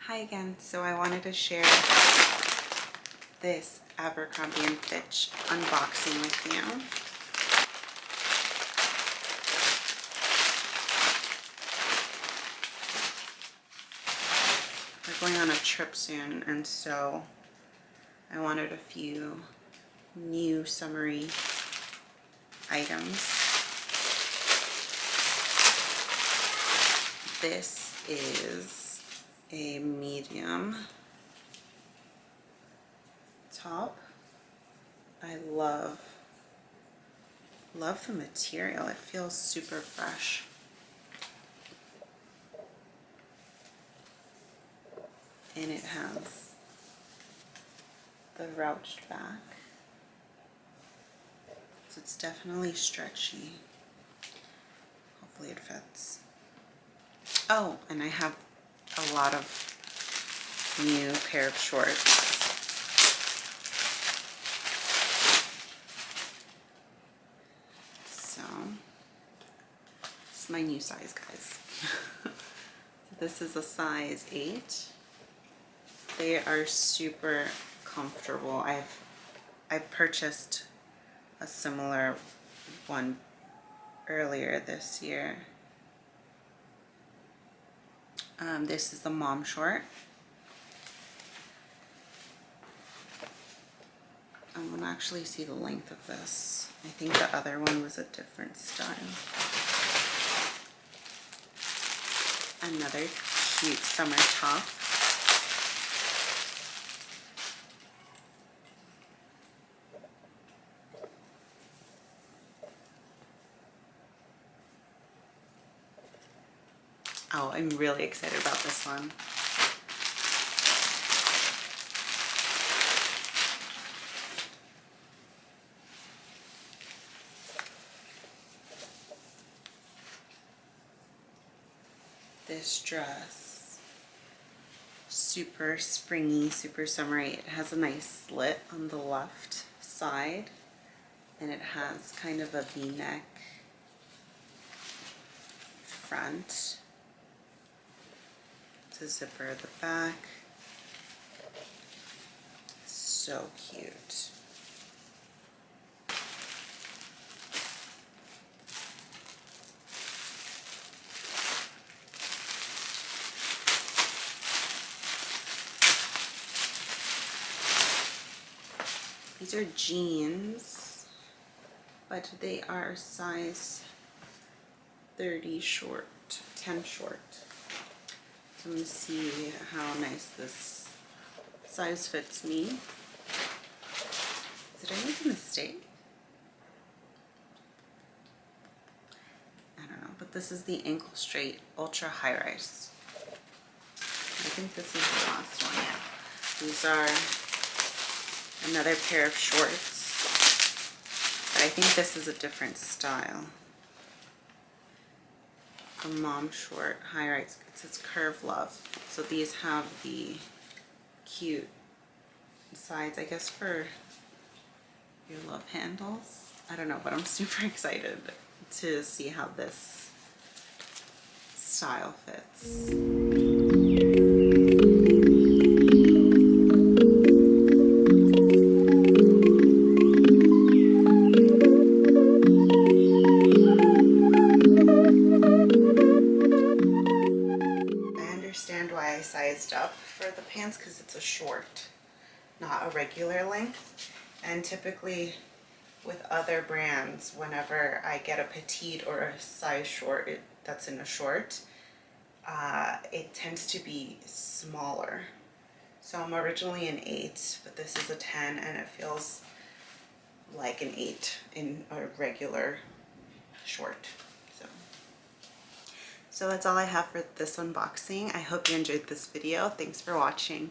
Hi again. So I wanted to share this Abercrombie and Fitch unboxing with you. We're going on a trip soon, and so I wanted a few new summery items. This is a medium top. I love the material. It feels super fresh. And it has the ruched back. So it's definitely stretchy. Hopefully it fits. Oh, and I have a lot of new pair of shorts. So this is my new size, guys. This is a size 8. They are super comfortable. I purchased a similar one earlier this year. This is the mom short. I want to actually see the length of this. I think the other one was a different style. Another cute summer top. Oh, I'm really excited about this one. This dress, super springy, super summery. It has a nice slit on the left side, and it has kind of a V-neck front. It's a zipper at the back. So cute. These are jeans, but they are size 30 short, 10 short. So I'm going to see how nice this size fits me. Did I make a mistake? I don't know, but this is the ankle straight ultra high rise. I think this is the last one. Yeah. These are another pair of shorts, but I think this is a different style. A mom short high rise. It says Curve Love. So these have the cute sides, I guess, for your love handles. I don't know, but I'm super excited to see how this style fits. Why I sized up for the pants, because it's a short, not a regular length. And typically with other brands, whenever I get a petite or a size short that's in a short, it tends to be smaller. So I'm originally an 8, but this is a 10, and it feels like an 8 in a regular short. So that's all I have for this unboxing. I hope you enjoyed this video. Thanks for watching.